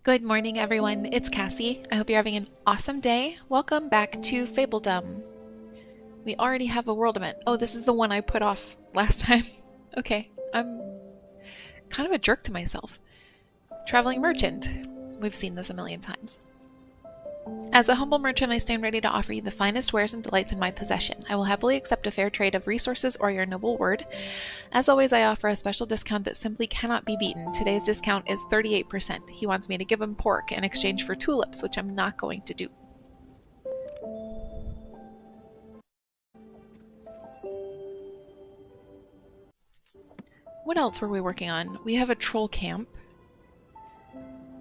Good morning, everyone. It's Cassie. I hope you're having an awesome day. Welcome back to Fabledom. We already have a world event. Oh, this is the one I put off last time. Okay, I'm kind of a jerk to myself. Traveling merchant. We've seen this a million times. As a humble merchant, I stand ready to offer you the finest wares and delights in my possession. I will happily accept a fair trade of resources or your noble word. As always, I offer a special discount that simply cannot be beaten. Today's discount is 38%. He wants me to give him pork in exchange for tulips, which I'm not going to do. What else were we working on? We have a troll camp.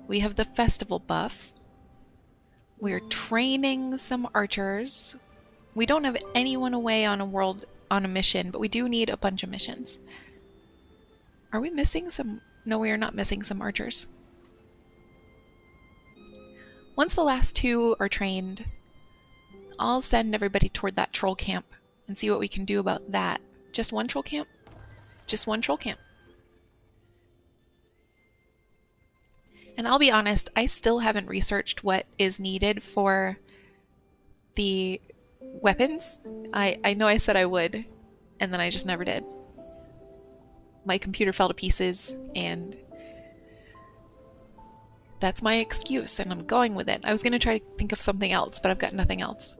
We have the festival buff. We're training some archers. We don't have anyone away on a mission, but we do need a bunch of missions. Are we missing some? No, we are not missing some archers. Once the last two are trained, I'll send everybody toward that troll camp and see what we can do about that. Just one troll camp? Just one troll camp. And I'll be honest, I still haven't researched what is needed for the weapons. I know I said I would, and then I just never did. My computer fell to pieces, and that's my excuse, and I'm going with it. I was going to try to think of something else, but I've got nothing else.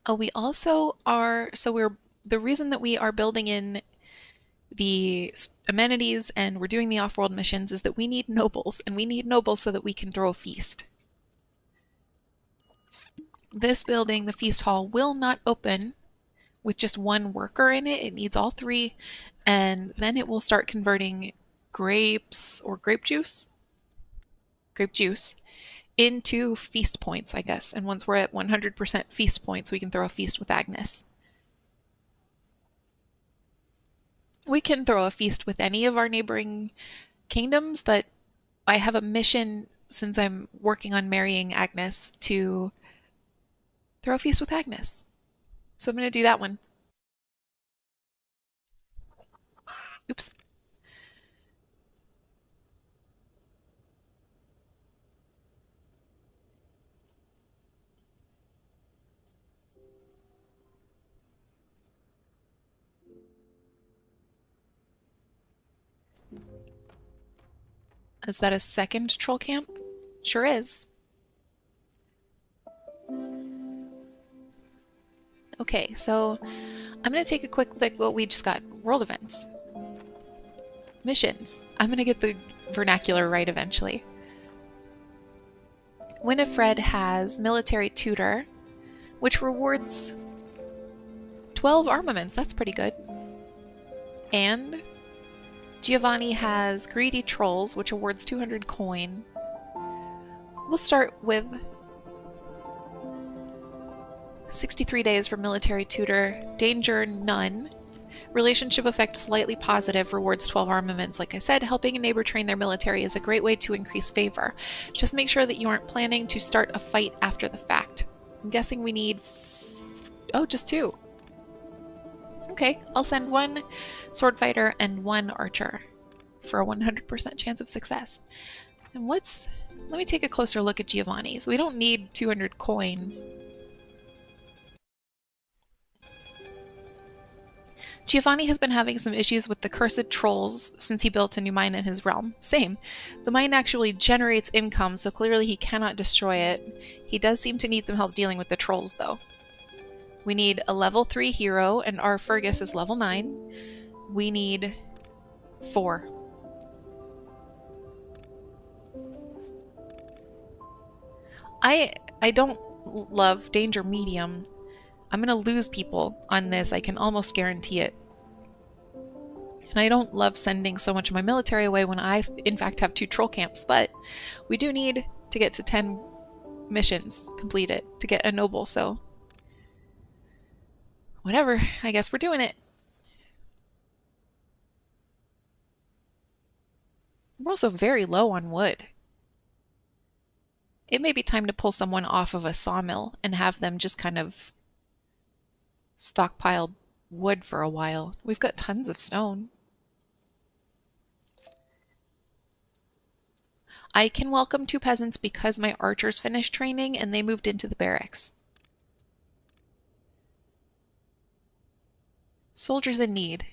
Oh, we also are, the reason that we are building in the amenities and we're doing the off-world missions is that we need nobles, and we need nobles so that we can throw a feast. This building, the feast hall, will not open with just one worker in it. It needs all three, and then it will start converting grapes or grape juice into feast points, I guess. And once we're at 100% feast points, we can throw a feast with Agnes. We can throw a feast with any of our neighboring kingdoms, but I have a mission, since I'm working on marrying Agnes, to throw a feast with Agnes. So I'm going to do that one. Oops. Is that a second troll camp? Sure is. Okay, so I'm going to take a quick look at what we just got. World events. Missions. I'm going to get the vernacular right eventually. Winifred has military tutor, which rewards 12 armaments. That's pretty good. And Giovanni has greedy trolls, which awards 200 coin. We'll start with 63 days for military tutor. Danger, none. Relationship effect, slightly positive, rewards 12 armaments. Like I said, helping a neighbor train their military is a great way to increase favor. Just make sure that you aren't planning to start a fight after the fact. I'm guessing we need... oh, just two. Okay, I'll send one sword fighter and one archer for a 100% chance of success. And let me take a closer look at Giovanni's. We don't need 200 coin. Giovanni has been having some issues with the cursed trolls since he built a new mine in his realm. Same. The mine actually generates income, so clearly he cannot destroy it. He does seem to need some help dealing with the trolls, though. We need a level 3 hero, and our Fergus is level 9. We need 4. I don't love danger medium. I'm gonna lose people on this, I can almost guarantee it. And I don't love sending so much of my military away when I, in fact, have 2 troll camps, but we do need to get to 10 missions completed to get a noble, so Whatever, I guess we're doing it. We're also very low on wood. It may be time to pull someone off of a sawmill and have them just kind of stockpile wood for a while. We've got tons of stone. I can welcome 2 peasants because my archers finished training and they moved into the barracks. Soldiers in need.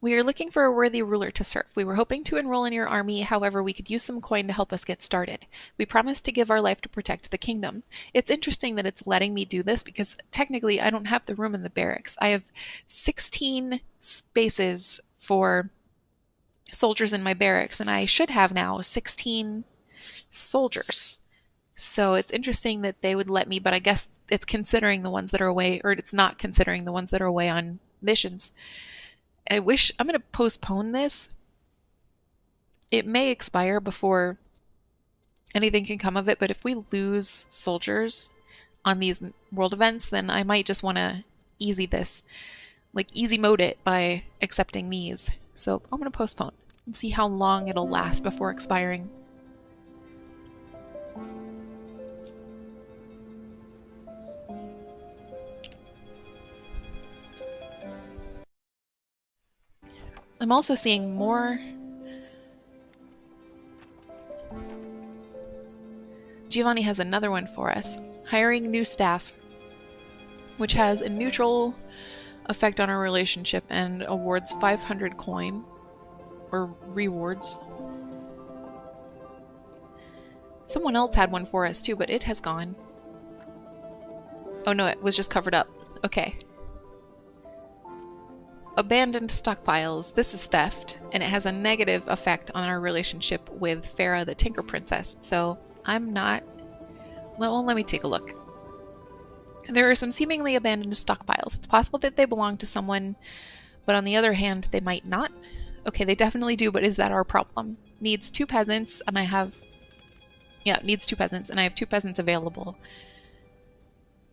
We are looking for a worthy ruler to serve. We were hoping to enroll in your army, however, we could use some coin to help us get started. We promise to give our life to protect the kingdom. It's interesting that it's letting me do this because technically I don't have the room in the barracks. I have 16 spaces for soldiers in my barracks, and I should have now 16 soldiers. So it's interesting that they would let me, but I guess it's considering the ones that are away, or it's not considering the ones that are away on missions. I'm going to postpone this. It may expire before anything can come of it, but if we lose soldiers on these world events, then I might just want to easy this, like easy mode it by accepting these. So I'm going to postpone and see how long it'll last before expiring. I'm also seeing more. Giovanni has another one for us. Hiring new staff, which has a neutral effect on our relationship and awards 500 coin, or rewards. Someone else had one for us too, but it has gone. Oh no, it was just covered up. Okay. Abandoned stockpiles. This is theft, and it has a negative effect on our relationship with Farah the Tinker Princess. So I'm not... Well, let me take a look. There are some seemingly abandoned stockpiles. It's possible that they belong to someone, but on the other hand, they might not. Okay, they definitely do, but is that our problem? Needs 2 peasants, and I have... Yeah, needs 2 peasants, and I have 2 peasants available.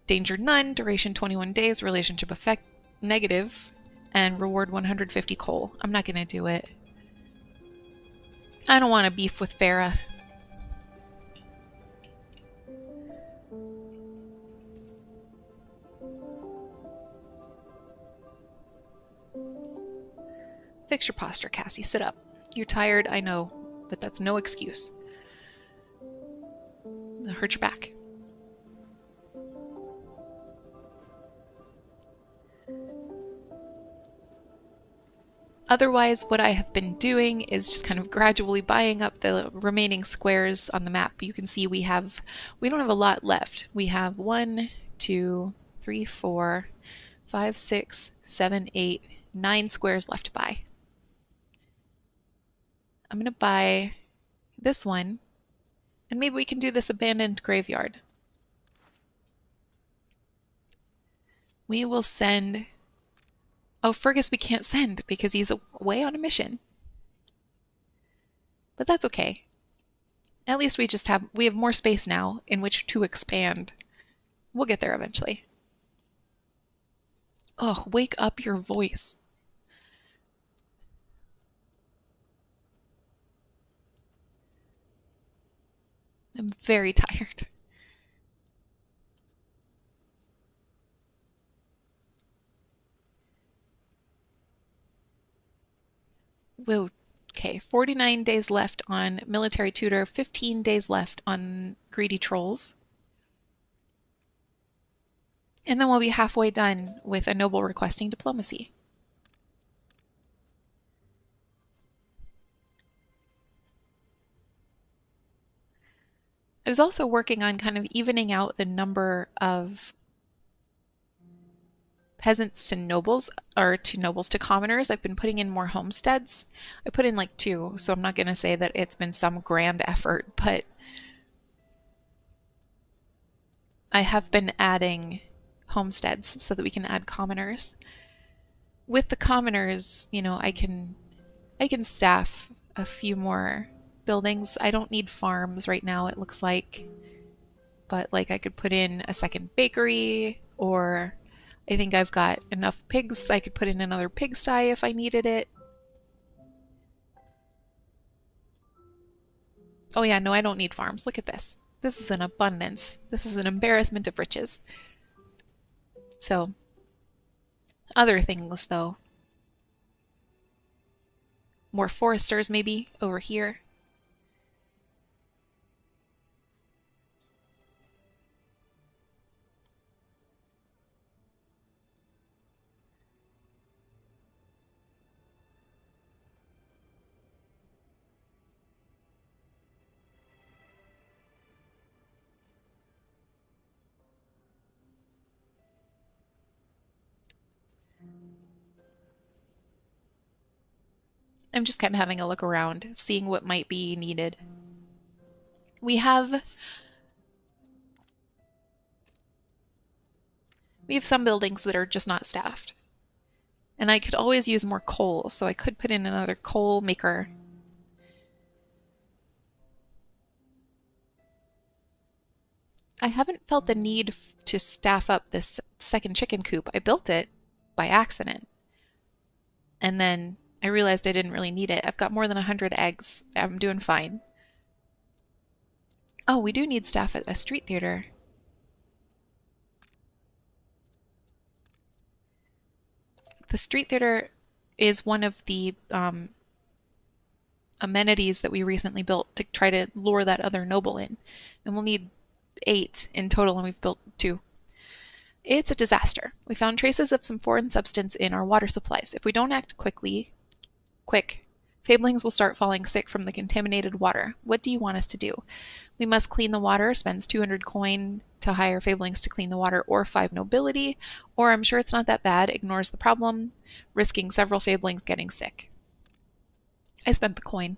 Danger none, duration 21 days, relationship effect negative, and reward 150 coal. I'm not gonna do it. I don't want to beef with Farah. Fix your posture, Cassie. Sit up. You're tired, I know, but that's no excuse. It'll hurt your back. Otherwise, what I have been doing is just kind of gradually buying up the remaining squares on the map. You can see we don't have a lot left. We have 1, 2, 3, 4, 5, 6, 7, 8, 9 squares left to buy. I'm going to buy this one, and maybe we can do this abandoned graveyard. We will send... Oh, Fergus we can't send because he's away on a mission. But that's okay. At least we have more space now in which to expand. We'll get there eventually. Oh, wake up your voice. I'm very tired. Whoa. Okay, 49 days left on military tutor, 15 days left on greedy trolls. And then we'll be halfway done with a noble requesting diplomacy. I was also working on kind of evening out the number of peasants to nobles, or to nobles to commoners. I've been putting in more homesteads. I put in like 2, so I'm not going to say that it's been some grand effort, but I have been adding homesteads so that we can add commoners. With the commoners, you know, I can staff a few more buildings. I don't need farms right now, it looks like, but like I could put in a second bakery or I think I've got enough pigs. I could put in another pigsty if I needed it. Oh yeah, no, I don't need farms. Look at this. This is an abundance. This is an embarrassment of riches. So, other things though. More foresters maybe over here. I'm just kind of having a look around, seeing what might be needed. We have some buildings that are just not staffed. And I could always use more coal, so I could put in another coal maker. I haven't felt the need to staff up this second chicken coop. I built it by accident. And then I realized I didn't really need it. I've got more than 100 eggs. I'm doing fine. Oh, we do need staff at a street theater. The street theater is one of the amenities that we recently built to try to lure that other noble in. And we'll need 8 in total, and we've built 2. It's a disaster. We found traces of some foreign substance in our water supplies. If we don't act quick, Fabelings will start falling sick from the contaminated water. What do you want us to do? We must clean the water, spends 200 coin to hire Fabelings to clean the water, or 5 nobility, or I'm sure it's not that bad, ignores the problem, risking several Fabelings getting sick. I spent the coin.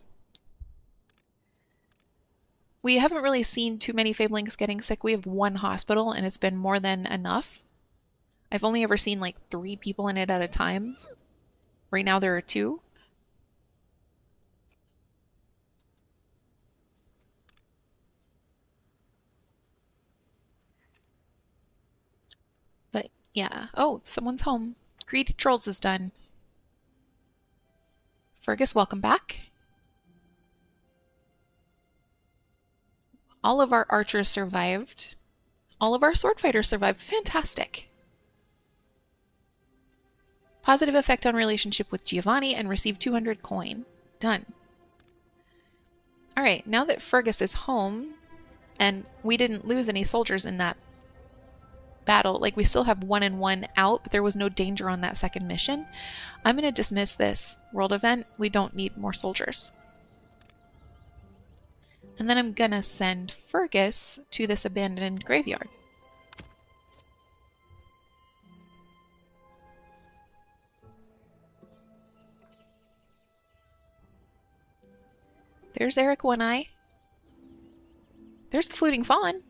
We haven't really seen too many Fabelings getting sick. We have 1 hospital, and it's been more than enough. I've only ever seen like 3 people in it at a time. Right now there are 2. But yeah. Oh, someone's home. Greedy Trolls is done. Fergus, welcome back. All of our archers survived. All of our sword fighters survived. Fantastic. Positive effect on relationship with Giovanni and receive 200 coin. Done. Alright, now that Fergus is home, and we didn't lose any soldiers in that battle, like we still have 1 and 1 out, but there was no danger on that second mission, I'm going to dismiss this world event. We don't need more soldiers. And then I'm going to send Fergus to this abandoned graveyard. There's Eric One Eye. There's the Fluting Fawn.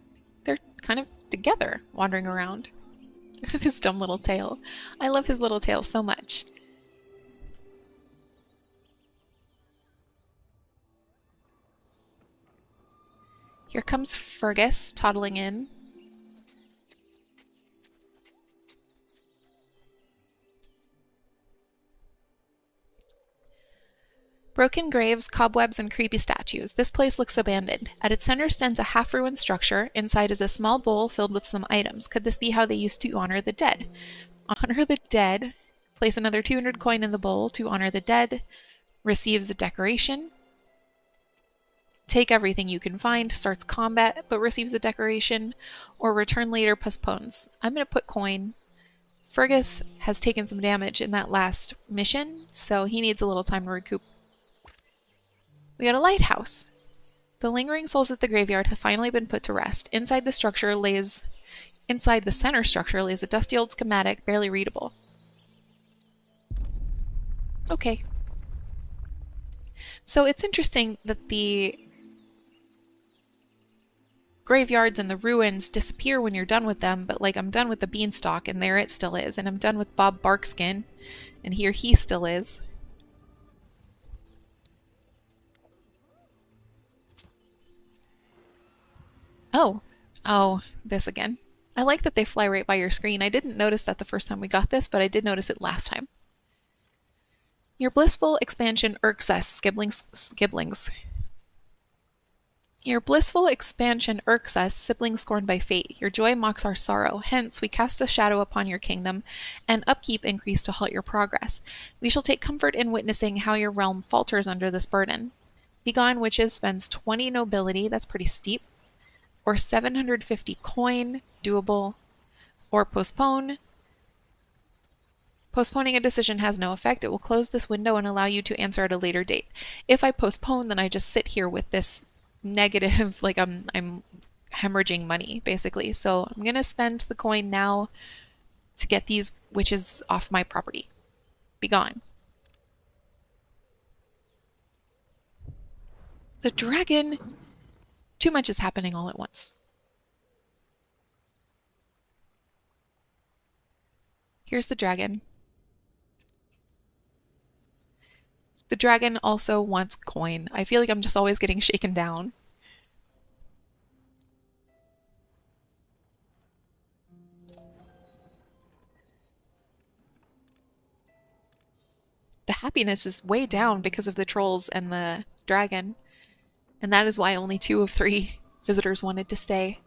They're kind of together, wandering around. His dumb little tail. I love his little tail so much. Here comes Fergus toddling in. Broken graves, cobwebs, and creepy statues. This place looks abandoned. At its center stands a half-ruined structure. Inside is a small bowl filled with some items. Could this be how they used to honor the dead? Honor the dead. Place another 200 coin in the bowl to honor the dead. Receives a decoration. Take everything you can find. Starts combat, but receives a decoration. Or return later, postpones. I'm going to put coin. Fergus has taken some damage in that last mission, so he needs a little time to recoup. We got a lighthouse. The lingering souls at the graveyard have finally been put to rest. Inside the center structure lays a dusty old schematic, barely readable. Okay. So it's interesting that the graveyards and the ruins disappear when you're done with them, but like I'm done with the beanstalk and there it still is, and I'm done with Bob Barkskin and here he still is. Oh, this again. I like that they fly right by your screen. I didn't notice that the first time we got this, but I did notice it last time. Your blissful expansion irks us, skiblings. Your blissful expansion irks us, siblings scorned by fate. Your joy mocks our sorrow. Hence, we cast a shadow upon your kingdom, and upkeep increase to halt your progress. We shall take comfort in witnessing how your realm falters under this burden. Begone Witches spends 20 nobility, that's pretty steep, or 750 coin, doable, or postpone. Postponing a decision has no effect. It will close this window and allow you to answer at a later date. If I postpone, then I just sit here with this negative, like I'm hemorrhaging money, basically. So I'm going to spend the coin now to get these witches off my property. Be gone. The dragon. Too much is happening all at once. Here's the dragon. The dragon also wants coin. I feel like I'm just always getting shaken down. The happiness is way down because of the trolls and the dragon. And that is why only 2 of 3 visitors wanted to stay.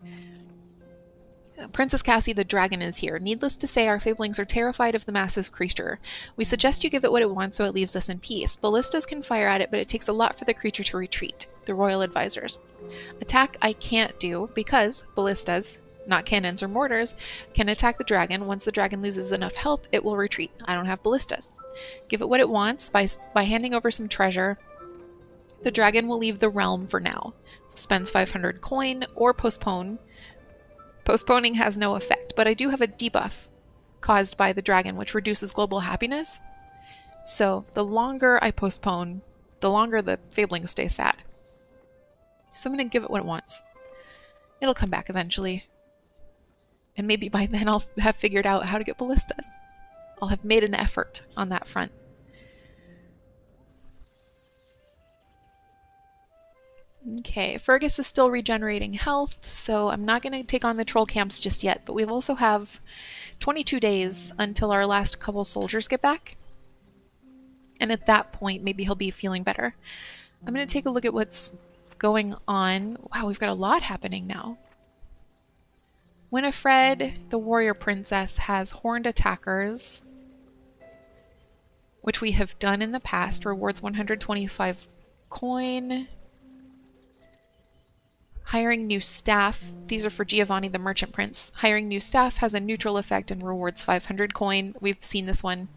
Princess Cassie the dragon is here. Needless to say, our fablings are terrified of the massive creature. We suggest you give it what it wants so it leaves us in peace. Ballistas can fire at it, but it takes a lot for the creature to retreat. The royal advisors. Attack I can't do because ballistas, not cannons or mortars, can attack the dragon. Once the dragon loses enough health, it will retreat. I don't have ballistas. Give it what it wants by handing over some treasure. The dragon will leave the realm for now. Spends 500 coin or postpone. Postponing has no effect, but I do have a debuff caused by the dragon, which reduces global happiness. So the longer I postpone, the longer the fablings stay sad. So I'm going to give it what it wants. It'll come back eventually. And maybe by then I'll have figured out how to get ballistas. I'll have made an effort on that front. Okay, Fergus is still regenerating health, so I'm not going to take on the troll camps just yet, but we also have 22 days until our last couple soldiers get back. And at that point, maybe he'll be feeling better. I'm going to take a look at what's going on. Wow, we've got a lot happening now. Winifred, the warrior princess, has horned attackers, which we have done in the past. Rewards 125 coin. Hiring new staff. These are for Giovanni the Merchant Prince. Hiring new staff has a neutral effect and rewards 500 coin. We've seen this one.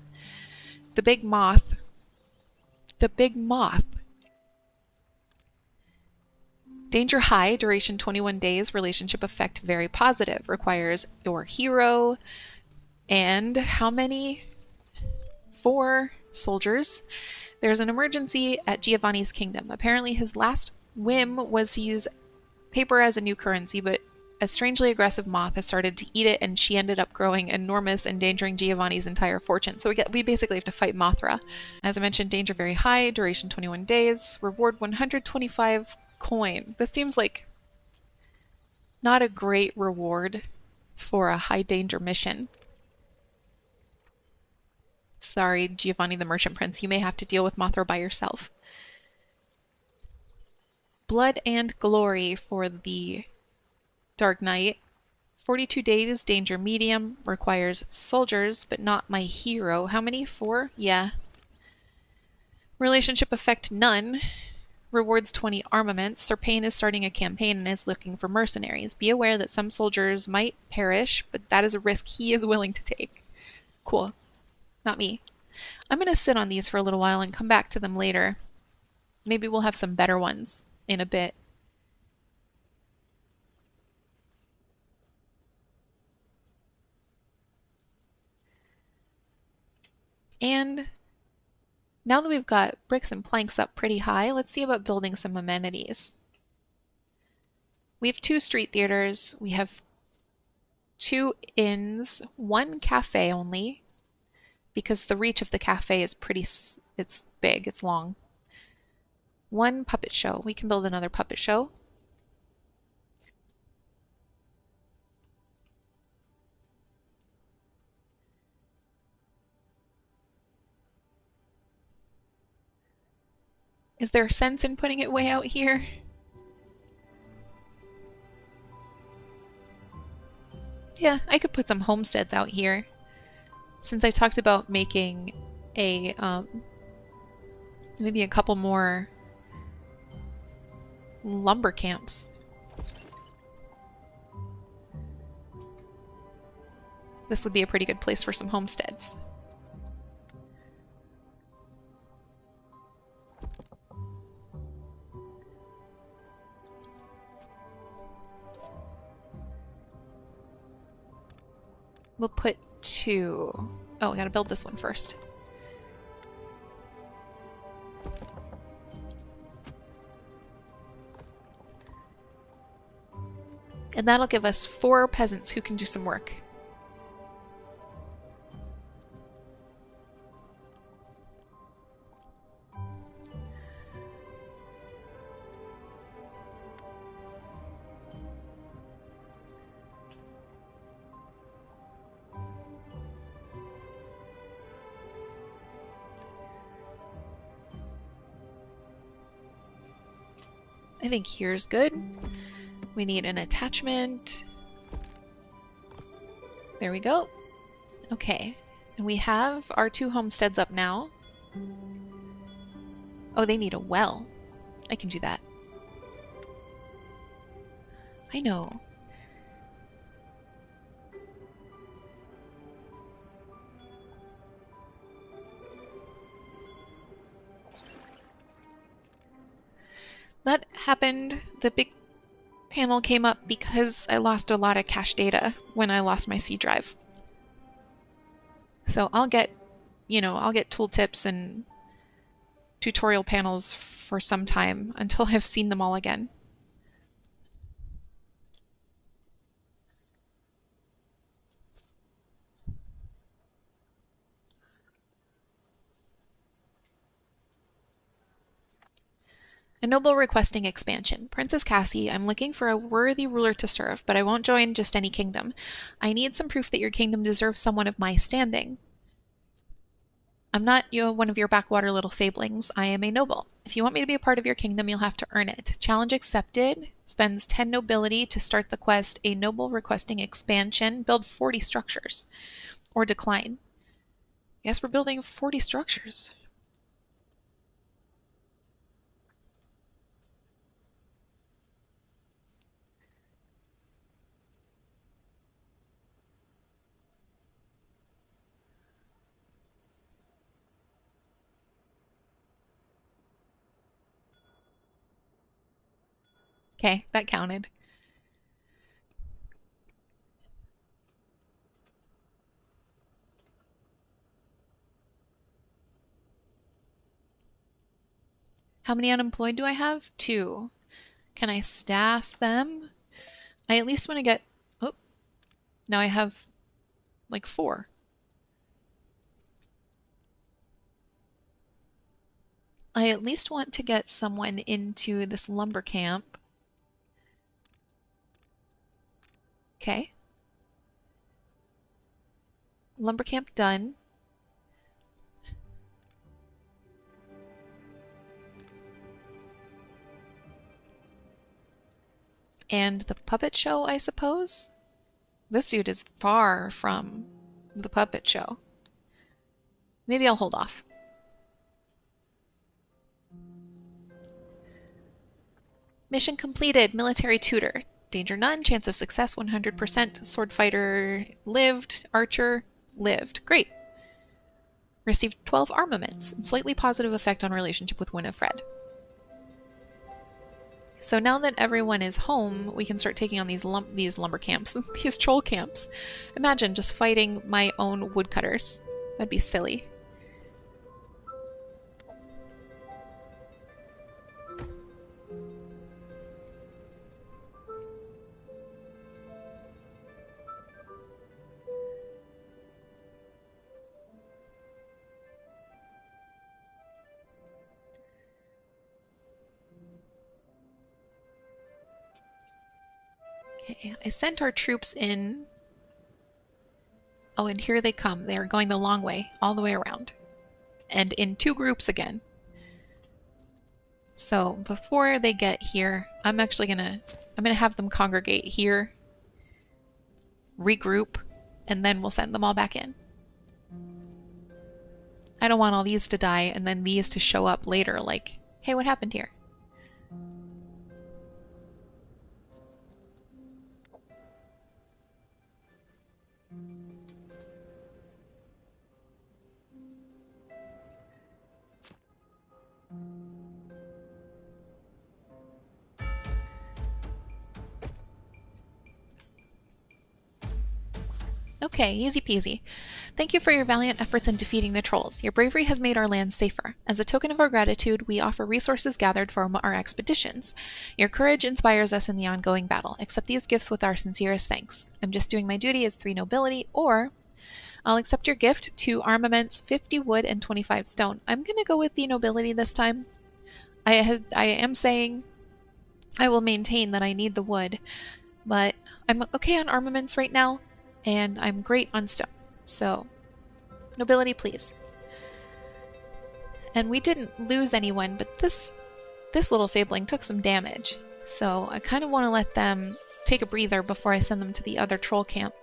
The Big Moth. The Big Moth. Danger high, duration 21 days, relationship effect very positive. Requires your hero and how many? 4 soldiers. There's an emergency at Giovanni's kingdom. Apparently his last whim was to use paper as a new currency, but a strangely aggressive moth has started to eat it, and she ended up growing enormous, endangering Giovanni's entire fortune. So we basically have to fight Mothra. As I mentioned, danger very high, duration 21 days, reward 125 coin. This seems like not a great reward for a high danger mission. Sorry, Giovanni the Merchant Prince, you may have to deal with Mothra by yourself. Blood and Glory for the Dark Knight. 42 days, danger medium, requires soldiers, but not my hero. How many? 4? Yeah. Relationship effect none. Rewards 20 armaments. Sir Payne is starting a campaign and is looking for mercenaries. Be aware that some soldiers might perish, but that is a risk he is willing to take. Cool. Not me. I'm going to sit on these for a little while and come back to them later. Maybe we'll have some better ones in a bit. And now that we've got bricks and planks up pretty high, let's see about building some amenities. We have 2 street theaters, we have 2 inns, 1 cafe only, because the reach of the cafe is it's big, it's long. 1 puppet show. We can build another puppet show. Is there sense in putting it way out here? Yeah, I could put some homesteads out here. Since I talked about making a, maybe a couple more lumber camps. This would be a pretty good place for some homesteads. We'll put 2. Oh, I gotta build this one first. And that'll give us 4 peasants who can do some work. I think here's good. We need an attachment. There we go. Okay. And we have our 2 homesteads up now. Oh, they need a well. I can do that. I know. That happened. The big panel came up because I lost a lot of cache data when I lost my C drive. So I'll get, I'll get tooltips and tutorial panels for some time until I've seen them all again. A noble requesting expansion. Princess Cassie, I'm looking for a worthy ruler to serve, but I won't join just any kingdom. I need some proof that your kingdom deserves someone of my standing. I'm not one of your backwater little fablings. I am a noble. If you want me to be a part of your kingdom, you'll have to earn it. Challenge accepted. Spends 10 nobility to start the quest. A noble requesting expansion. Build 40 structures. Or decline. Yes, we're building 40 structures. Okay, that counted. How many unemployed do I have? 2. Can I staff them? I at least want to get... Oh, now I have like 4. I at least want to get someone into this lumber camp. Okay. Lumber camp done. And the puppet show, I suppose? This dude is far from the puppet show. Maybe I'll hold off. Mission completed. Military tutor. Danger none. Chance of success 100%. Sword fighter lived. Archer lived. Great. Received 12 armaments. And slightly positive effect on relationship with Winifred. So now that everyone is home, we can start taking on these lumber camps, these troll camps. Imagine just fighting my own woodcutters. That'd be silly. Okay, I sent our troops in. Oh, and here they come. They are going the long way, all the way around. And in 2 groups again. So before they get here, I'm gonna have them congregate here, regroup, and then we'll send them all back in. I don't want all these to die and then these to show up later like, hey, what happened here? Okay, easy peasy. Thank you for your valiant efforts in defeating the trolls. Your bravery has made our lands safer. As a token of our gratitude, we offer resources gathered from our expeditions. Your courage inspires us in the ongoing battle. Accept these gifts with our sincerest thanks. I'm just doing my duty as 3 nobility, or I'll accept your gift, 2 armaments, 50 wood, and 25 stone. I'm going to go with the nobility this time. I am saying I will maintain that I need the wood, but I'm okay on armaments right now, and I'm great on stone. So, nobility, please. And we didn't lose anyone, but this little fabling took some damage. So I kind of want to let them take a breather before I send them to the other troll camp.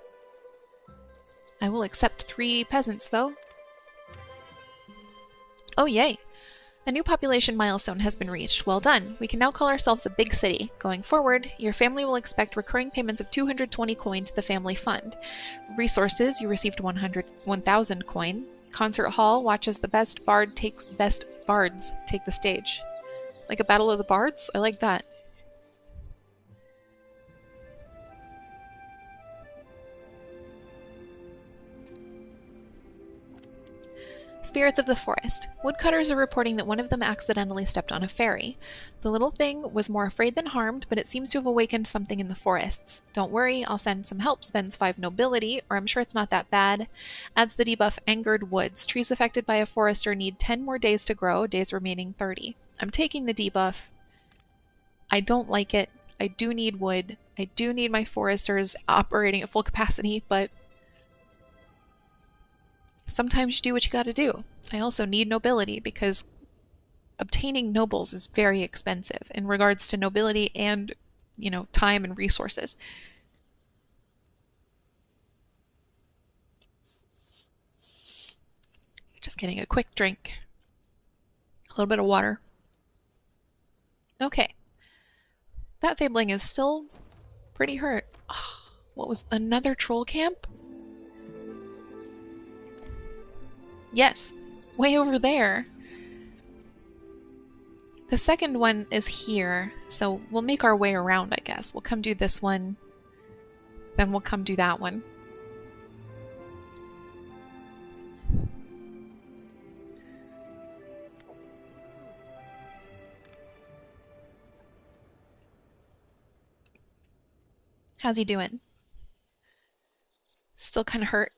I will accept 3 peasants, though. Oh, yay! A new population milestone has been reached. Well done. We can now call ourselves a big city. Going forward, your family will expect recurring payments of 220 coin to the family fund. Resources, you received 1,000 coin. Concert hall, watch as the best bards take the stage. Like a battle of the bards? I like that. Spirits of the forest. Woodcutters are reporting that one of them accidentally stepped on a fairy. The little thing was more afraid than harmed, but it seems to have awakened something in the forests. Don't worry, I'll send some help. Spends 5 nobility, or I'm sure it's not that bad. Adds the debuff Angered Woods. Trees affected by a forester need 10 more days to grow, days remaining 30. I'm taking the debuff. I don't like it. I do need wood. I do need my foresters operating at full capacity, but sometimes you do what you gotta do. I also need nobility because obtaining nobles is very expensive in regards to nobility and, time and resources. Just getting a quick drink. A little bit of water. Okay. That fabling is still pretty hurt. Oh, what was another troll camp? Yes, way over there. The second one is here, so we'll make our way around, I guess. We'll come do this one, then we'll come do that one. How's he doing? Still kind of hurt.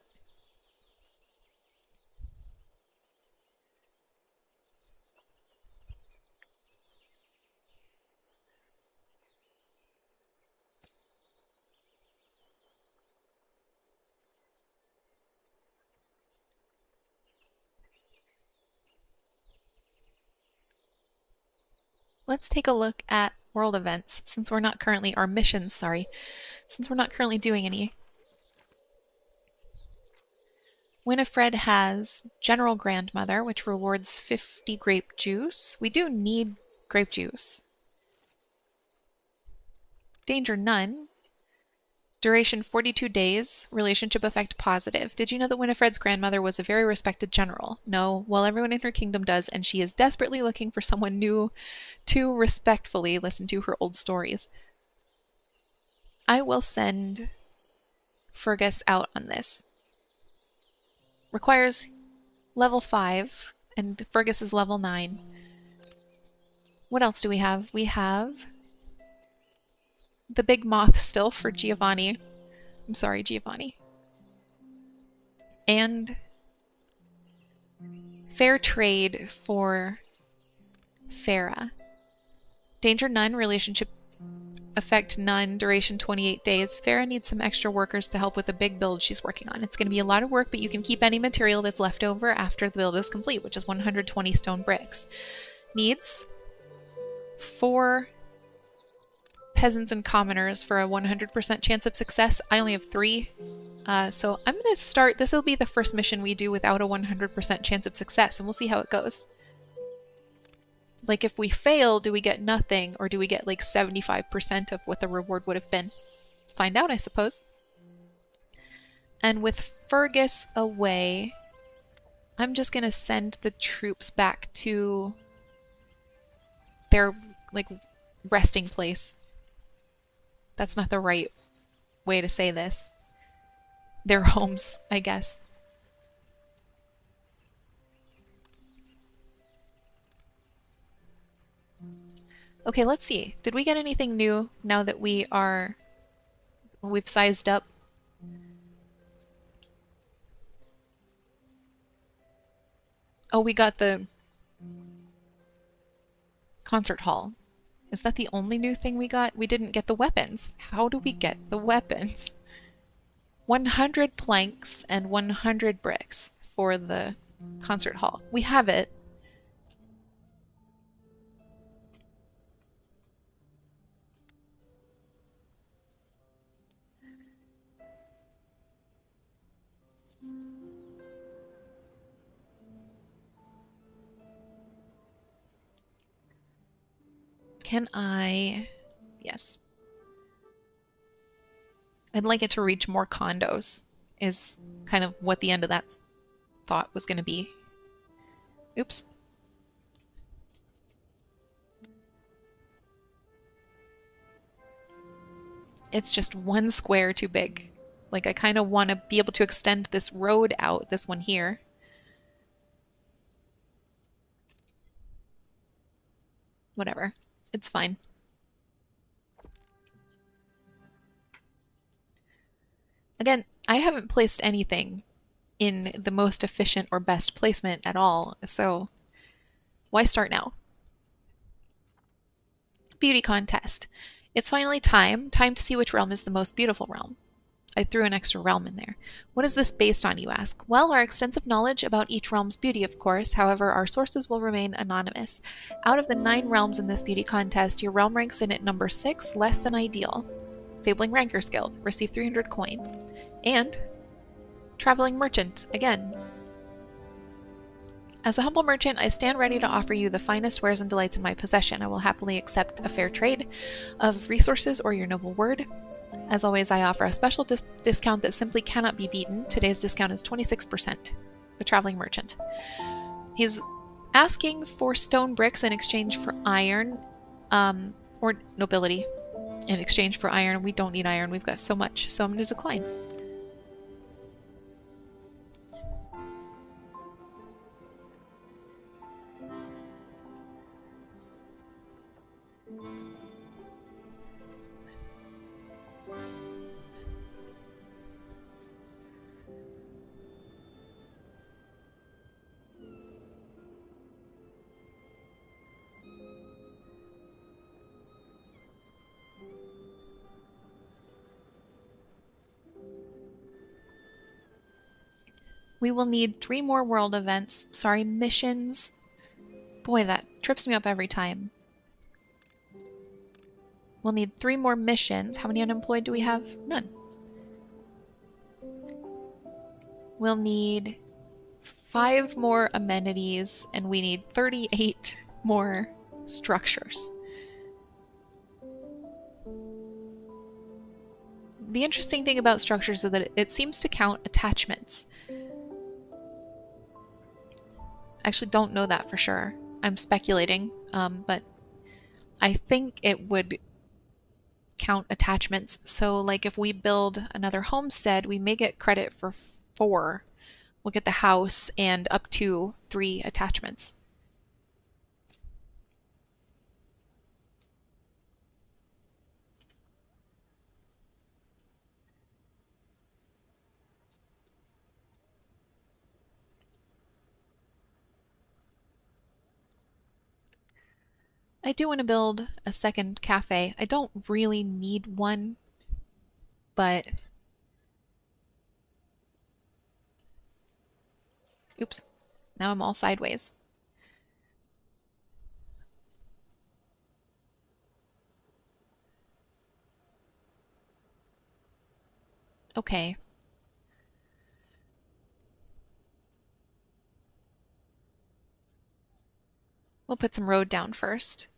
Let's take a look at world events, since we're not currently, our missions, sorry, since we're not currently doing any. Winifred has General Grandmother, which rewards 50 grape juice. We do need grape juice. Danger none. Duration 42 days. Relationship effect positive. Did you know that Winifred's grandmother was a very respected general? No, well, everyone in her kingdom does, and she is desperately looking for someone new to respectfully listen to her old stories. I will send Fergus out on this. Requires level 5, and Fergus is level 9. What else do we have? We have the big moth still for Giovanni. I'm sorry, Giovanni. And fair trade for Farah. Danger none, relationship effect none, duration 28 days. Farah needs some extra workers to help with the big build she's working on. It's going to be a lot of work, but you can keep any material that's left over after the build is complete, which is 120 stone bricks. Needs 4 peasants and commoners for a 100% chance of success. I only have 3. So I'm going to start. This will be the first mission we do without a 100% chance of success, and we'll see how it goes. Like, if we fail, do we get nothing, or do we get like 75% of what the reward would have been? Find out, I suppose. And with Fergus away, I'm just going to send the troops back to their, like, resting place. That's not the right way to say this. Their homes, I guess. Okay, let's see. Did we get anything new now that we've sized up? Oh, we got the concert hall. Is that the only new thing we got? We didn't get the weapons. How do we get the weapons? 100 planks and 100 bricks for the concert hall. We have it. Can I... Yes. I'd like it to reach more condos, is kind of what the end of that thought was going to be. Oops. It's just 1 square too big. Like, I kind of want to be able to extend this road out, this one here. Whatever. It's fine. Again, I haven't placed anything in the most efficient or best placement at all, so why start now? Beauty contest. It's finally time to see which realm is the most beautiful realm. I threw an extra realm in there. What is this based on, you ask? Well, our extensive knowledge about each realm's beauty, of course. However, our sources will remain anonymous. Out of the 9 realms in this beauty contest, your realm ranks in at number 6, less than ideal. Fabling Rankers Guild. Receive 300 coin. And Traveling Merchant, again. As a humble merchant, I stand ready to offer you the finest wares and delights in my possession. I will happily accept a fair trade of resources or your noble word. As always, I offer a special discount that simply cannot be beaten. Today's discount is 26%. The Traveling Merchant. He's asking for stone bricks in exchange for iron, or nobility in exchange for iron. We don't need iron. We've got so much, so I'm going to decline. We will need 3 more world events. Sorry, missions. Boy, that trips me up every time. We'll need 3 more missions. How many unemployed do we have? None. We'll need 5 more amenities, and we need 38 more structures. The interesting thing about structures is that it seems to count attachments. I actually don't know that for sure. I'm speculating, but I think it would count attachments. So like if we build another homestead, we may get credit for 4. We'll get the house and up to 3 attachments. I do want to build a second cafe. I don't really need one, but... Oops. Now I'm all sideways. Okay. We'll put some road down first.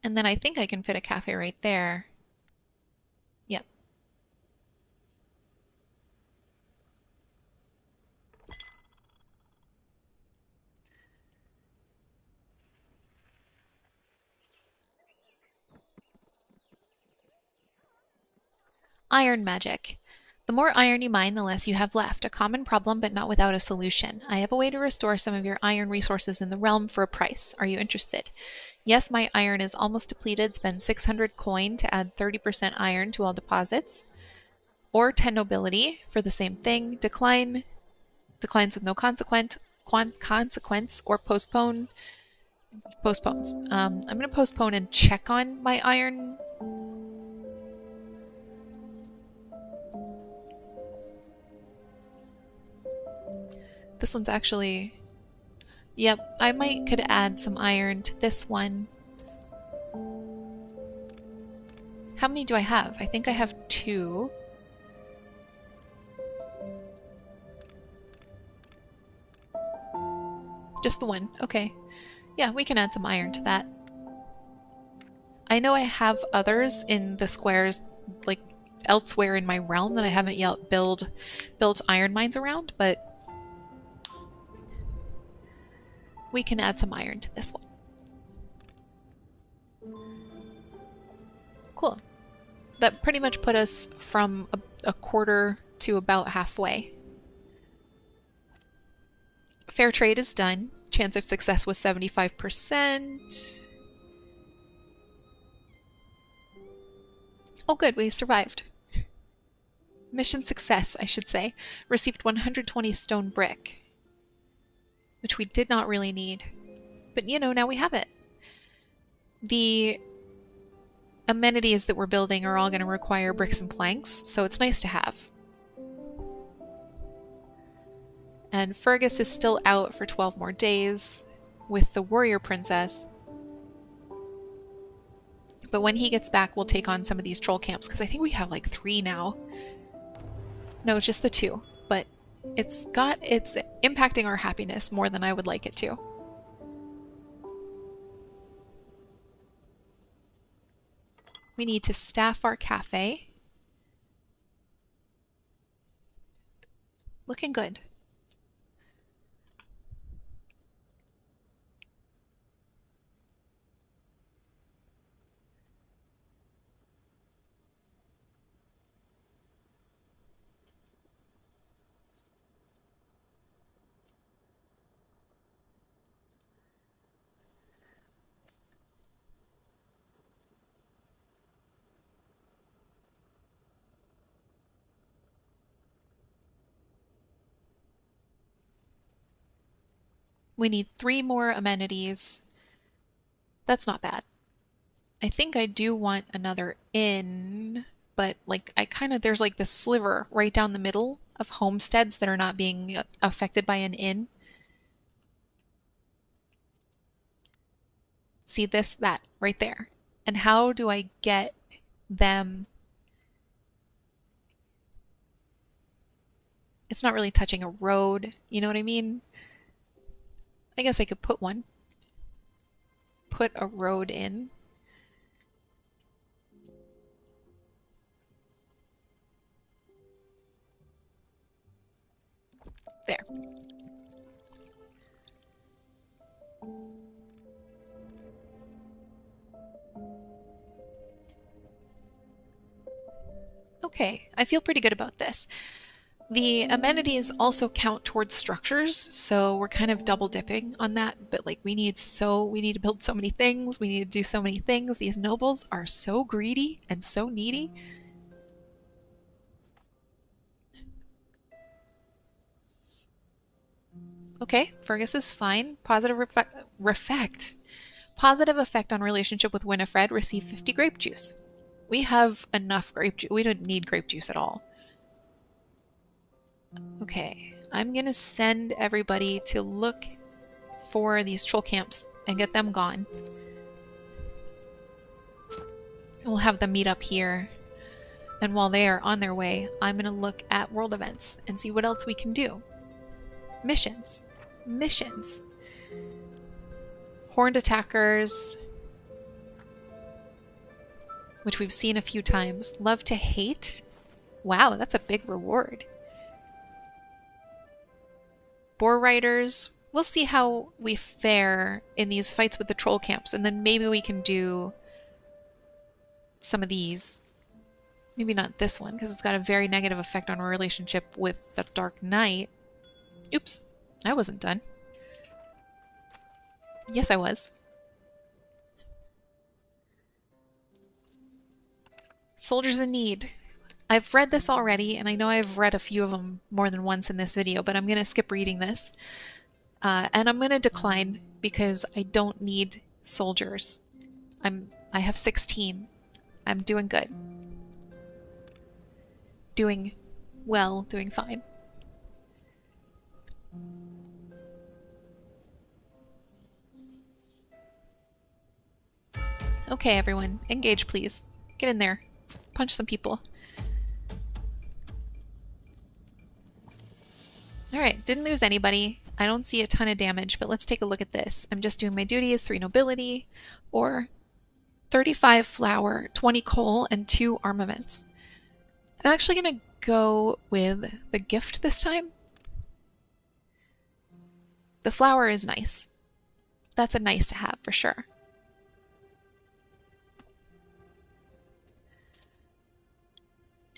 And then I think I can fit a cafe right there. Yep. Iron magic. The more iron you mine, the less you have left. A common problem, but not without a solution. I have a way to restore some of your iron resources in the realm for a price. Are you interested? Yes, my iron is almost depleted. Spend 600 coin to add 30% iron to all deposits. Or 10 nobility for the same thing. Declines with no consequence, or postpones. I'm going to postpone and check on my iron. This one's actually... Yep, I could add some iron to this one. How many do I have? I think I have 2. Just the one. Okay. Yeah, we can add some iron to that. I know I have others in the squares, like elsewhere in my realm, that I haven't yet built iron mines around, but we can add some iron to this one. Cool. That pretty much put us from a quarter to about halfway. Fair trade is done. Chance of success was 75%. Oh good, we survived. Mission success, I should say. Received 120 stone brick. Which we did not really need. But you know, now we have it. The amenities that we're building are all going to require bricks and planks, so it's nice to have. And Fergus is still out for 12 more days with the warrior princess. But when he gets back, we'll take on some of these troll camps, because I think we have like 3 now. No, just the 2. But it's impacting our happiness more than I would like it to. We need to staff our cafe. Looking good. We need 3 more amenities. That's not bad. I think I do want another inn, but like there's like this sliver right down the middle of homesteads that are not being affected by an inn. See that right there. And how do I get them? It's not really touching a road, you know what I mean? I guess I could put a road in. There. Okay, I feel pretty good about this. The amenities also count towards structures, so we're kind of double dipping on that, but like we need to build so many things, we need to do so many things. These nobles are so greedy and so needy. Okay, Fergus is fine. Positive effect on relationship with Winifred. Receive 50 grape juice. We have enough grape juice. We don't need grape juice at all. Okay. I'm gonna send everybody to look for these troll camps and get them gone. We'll have them meet up here. And while they are on their way, I'm gonna look at world events and see what else we can do. Missions. Missions. Horned attackers, which we've seen a few times. Love to hate. Wow, that's a big reward. Boar riders. We'll see how we fare in these fights with the troll camps, and then maybe we can do some of these. Maybe not this one, because it's got a very negative effect on our relationship with the Dark Knight. Oops, I wasn't done. Yes, I was. Soldiers in Need. I've read this already, and I know I've read a few of them more than once in this video, but I'm going to skip reading this. And I'm going to decline because I don't need soldiers. I have 16. I'm doing good. Doing well, doing fine. Okay, everyone. Engage, please. Get in there. Punch some people. Alright, didn't lose anybody. I don't see a ton of damage, but let's take a look at this. I'm just doing my duty as 3 nobility, or 35 flour, 20 coal, and 2 armaments. I'm actually going to go with the gift this time. The flour is nice. That's a nice to have for sure.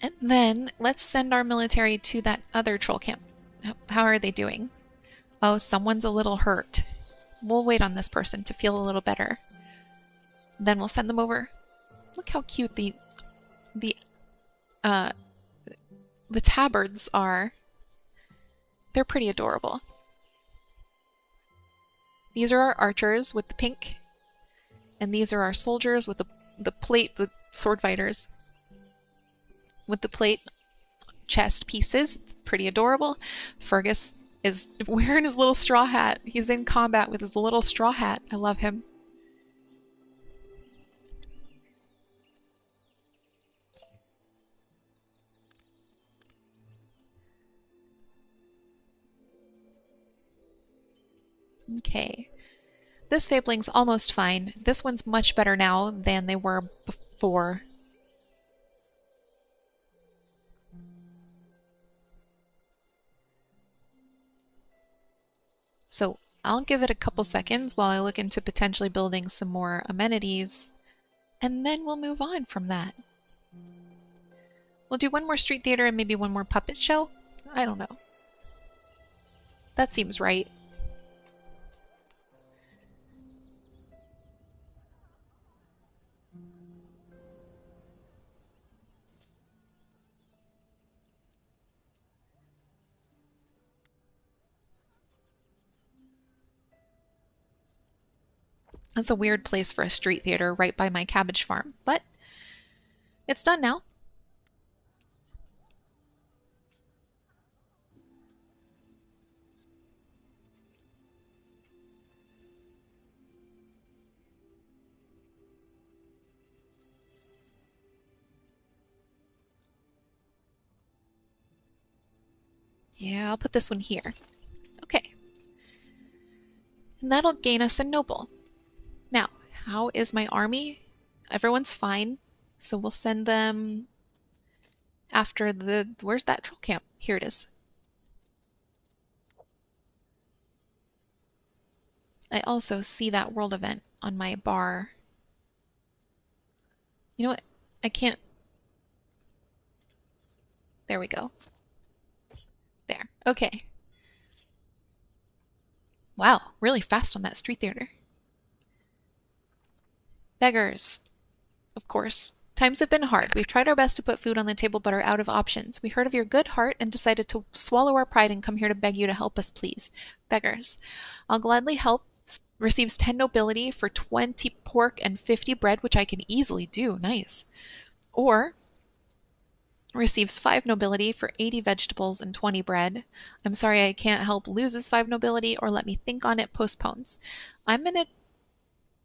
And then let's send our military to that other troll camp. How are they doing? Oh, someone's a little hurt. We'll wait on this person to feel a little better. Then we'll send them over. Look how cute the tabards are. They're pretty adorable. These are our archers with the pink. And these are our soldiers with the plate, the sword fighters. With the plate chest pieces. Pretty adorable. Fergus is wearing his little straw hat. He's in combat with his little straw hat. I love him. Okay. This Fabling's almost fine. This one's much better now than they were before. So I'll give it a couple seconds while I look into potentially building some more amenities, and then we'll move on from that. We'll do one more street theater and maybe one more puppet show? I don't know. That seems right. That's a weird place for a street theater right by my cabbage farm, but it's done now. Yeah, I'll put this one here. Okay. And that'll gain us a noble. Now, how is my army? Everyone's fine, so we'll send them after the... Where's that troll camp? Here it is. I also see that world event on my bar. You know what? I can't... There we go. There. Okay. Wow, really fast on that street theater. Beggars. Of course. Times have been hard. We've tried our best to put food on the table but are out of options. We heard of your good heart and decided to swallow our pride and come here to beg you to help us, please. Beggars. I'll gladly help. Receives 10 nobility for 20 pork and 50 bread, which I can easily do. Nice. Or Receives 5 nobility for 80 vegetables and 20 bread. I'm sorry I can't help. Loses 5 nobility or let me think on it. Postpones. I'm going to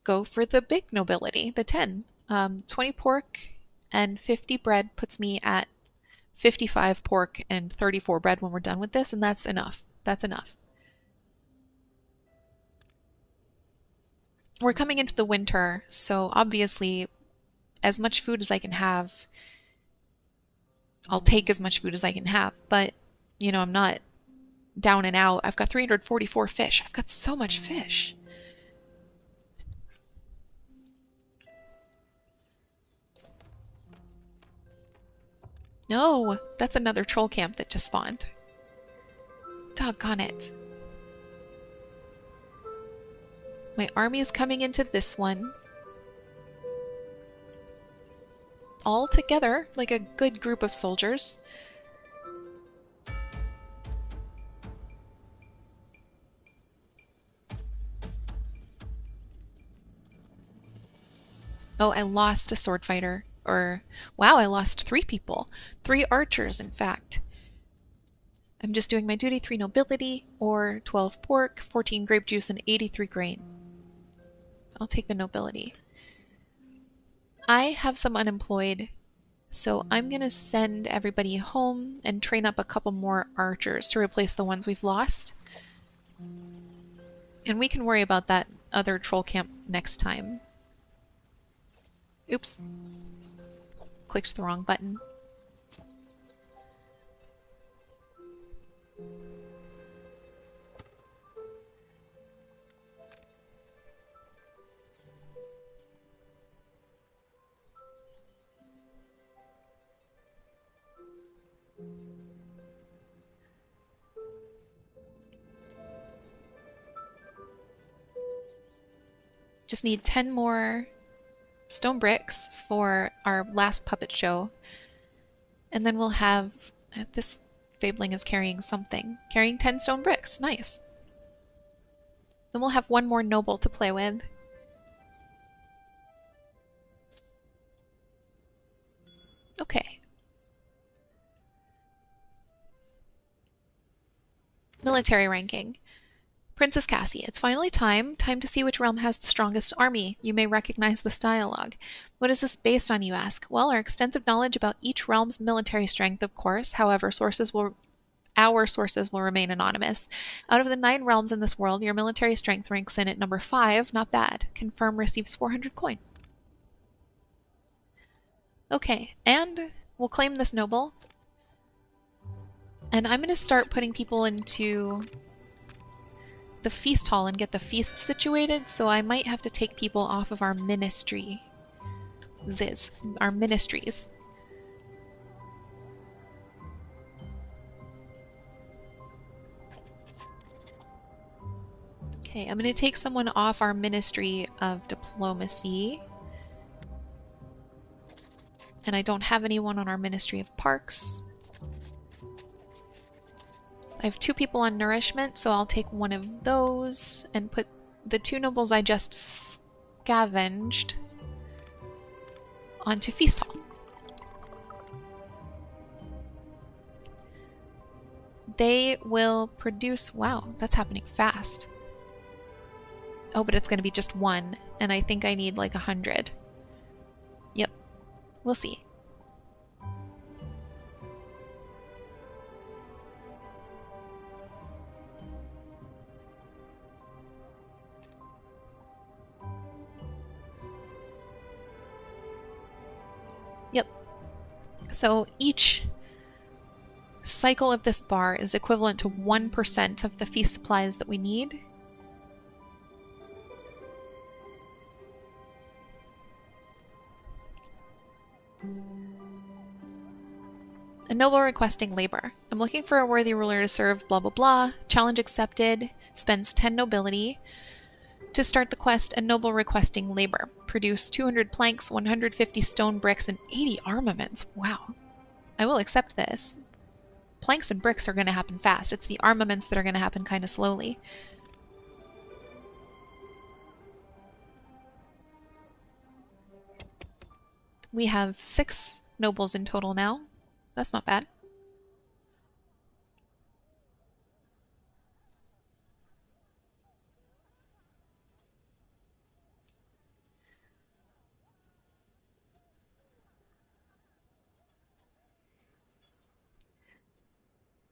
go for the big nobility, the 10. 20 pork and 50 bread puts me at 55 pork and 34 bread when we're done with this, and that's enough. That's enough. We're coming into the winter, so obviously as much food as I can have, I'll take as much food as I can have, but you know, I'm not down and out. I've got 344 fish. I've got so much fish. No, that's another troll camp that just spawned. Doggone it. My army is coming into this one. All together, like a good group of soldiers. Oh, I lost a sword fighter. Or, wow, I lost 3 people. 3 archers, in fact. I'm just doing my duty, 3 nobility, or 12 pork, 14 grape juice, and 83 grain. I'll take the nobility. I have some unemployed, so I'm going to send everybody home and train up a couple more archers to replace the ones we've lost. And we can worry about that other troll camp next time. Oops. Clicked the wrong button. Just need 10 more stone bricks for our last puppet show. And then we'll have... This Fabling is carrying something. Carrying 10 stone bricks. Nice. Then we'll have 1 more noble to play with. Okay. Military ranking. Princess Cassie, it's finally time to see which realm has the strongest army. You may recognize this dialogue. What is this based on, you ask? Well, our extensive knowledge about each realm's military strength, of course. However, our sources will remain anonymous. Out of the 9 realms in this world, your military strength ranks in at number 5. Not bad. Confirm receives 400 coin. Okay, and we'll claim this noble. And I'm going to start putting people into the feast hall and get the feast situated, so I might have to take people off of our ministries. Okay, I'm going to take someone off our Ministry of Diplomacy. And I don't have anyone on our Ministry of Parks. I have 2 people on Nourishment, so I'll take one of those and put the 2 nobles I just scavenged onto Feast Hall. They will produce... Wow, that's happening fast. Oh, but it's going to be just 1, and I think I need like 100. Yep, we'll see. Yep. So each cycle of this bar is equivalent to 1% of the feast supplies that we need. A noble requesting labor. I'm looking for a worthy ruler to serve blah blah blah. Challenge accepted. Spends 10 nobility. To start the quest, a noble requesting labor. Produce 200 planks, 150 stone bricks, and 80 armaments. Wow. I will accept this. Planks and bricks are going to happen fast. It's the armaments that are going to happen kind of slowly. We have 6 nobles in total now. That's not bad.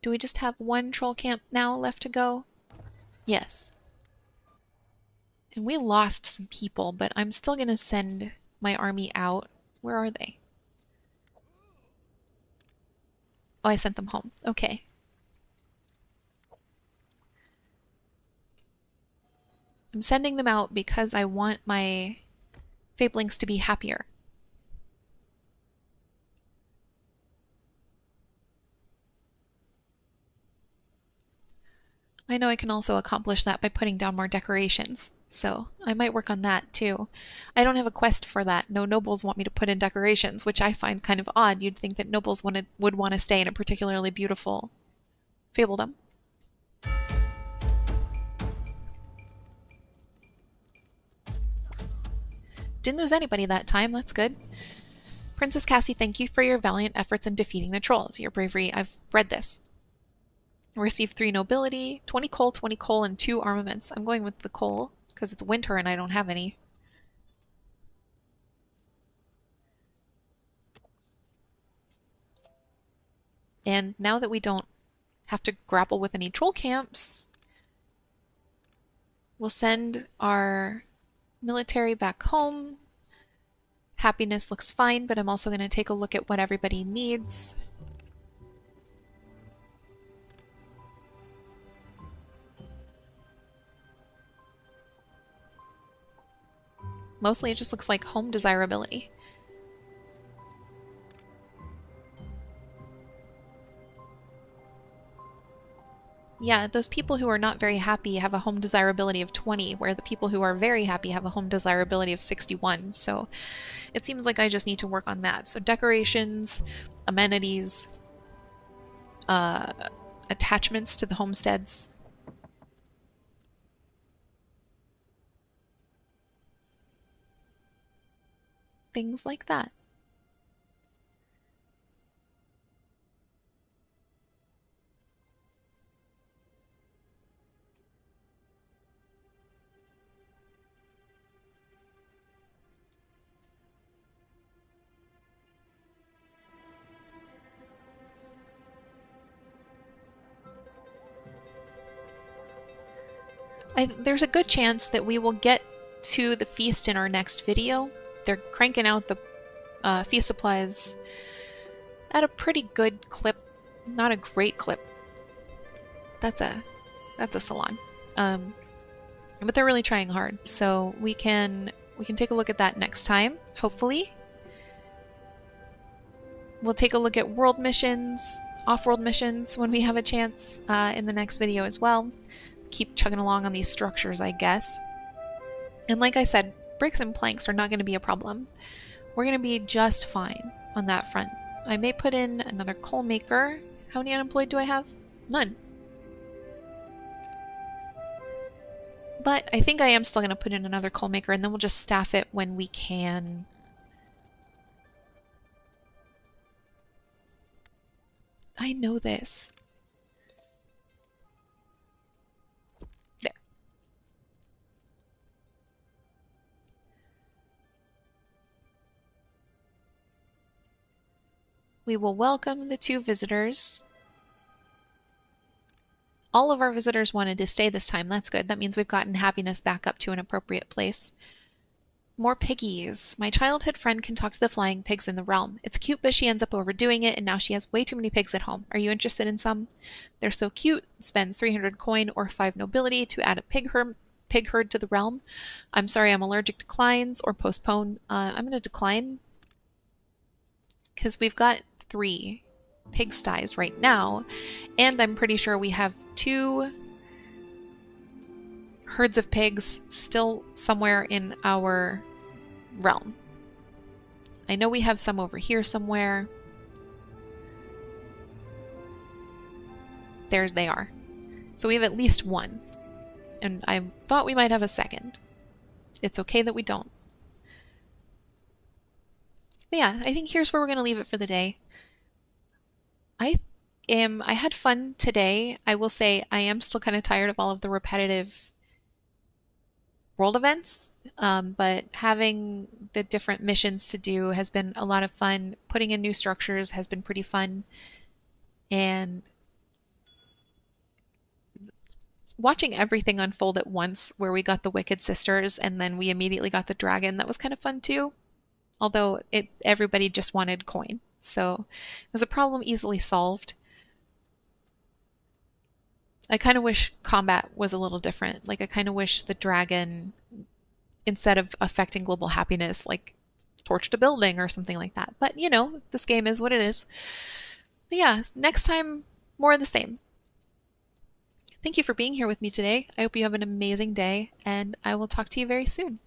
Do we just have one troll camp now left to go? Yes. And we lost some people, but I'm still going to send my army out. Where are they? Oh, I sent them home. Okay. I'm sending them out because I want my Fablings to be happier. I know I can also accomplish that by putting down more decorations, so I might work on that too. I don't have a quest for that. No nobles want me to put in decorations, which I find kind of odd. You'd think that nobles would want to stay in a particularly beautiful Fabledom. Didn't lose anybody that time, that's good. Princess Cassie, thank you for your valiant efforts in defeating the trolls. Your bravery, I've read this. Receive 3 nobility, 20 coal, and 2 armaments. I'm going with the coal because it's winter and I don't have any. And now that we don't have to grapple with any troll camps, we'll send our military back home. Happiness looks fine, but I'm also going to take a look at what everybody needs. Mostly it just looks like home desirability. Yeah, those people who are not very happy have a home desirability of 20, where the people who are very happy have a home desirability of 61. So it seems like I just need to work on that. So decorations, amenities, attachments to the homesteads. Things like that. There's a good chance that we will get to the feast in our next video. They're cranking out the feast supplies at a pretty good clip. Not a great clip. That's a salon. But they're really trying hard. So we can take a look at that next time, hopefully. We'll take a look at world missions, off-world missions when we have a chance in the next video as well. Keep chugging along on these structures, I guess. And like I said, bricks and planks are not going to be a problem. We're going to be just fine on that front. I may put in another coal maker. How many unemployed do I have? None. But I think I am still going to put in another coal maker, and then we'll just staff it when we can. I know this. There. We will welcome the 2 visitors. All of our visitors wanted to stay this time. That's good. That means we've gotten happiness back up to an appropriate place. More piggies. My childhood friend can talk to the flying pigs in the realm. It's cute, but she ends up overdoing it, and now she has way too many pigs at home. Are you interested in some? They're so cute. Spends 300 coin or 5 nobility to add a pig herd to the realm. I'm sorry, I'm allergic to declines or postpone. I'm going to decline because we've got 3 pigsties right now, and I'm pretty sure we have 2 herds of pigs still somewhere in our realm. I know we have some over here somewhere. There they are. So we have at least 1. And I thought we might have a second. It's okay that we don't. But yeah, I think here's where we're going to leave it for the day. I I had fun today. I will say I am still kind of tired of all of the repetitive world events, but having the different missions to do has been a lot of fun. Putting in new structures has been pretty fun, and watching everything unfold at once, where we got the Wicked Sisters and then we immediately got the dragon, that was kind of fun too. Although everybody just wanted coin, so it was a problem easily solved. I kind of wish combat was a little different. Like I kind of wish the dragon, instead of affecting global happiness, like torched a building or something like that. But you know, this game is what it is. But yeah, next time, more of the same. Thank you for being here with me today. I hope you have an amazing day, and I will talk to you very soon.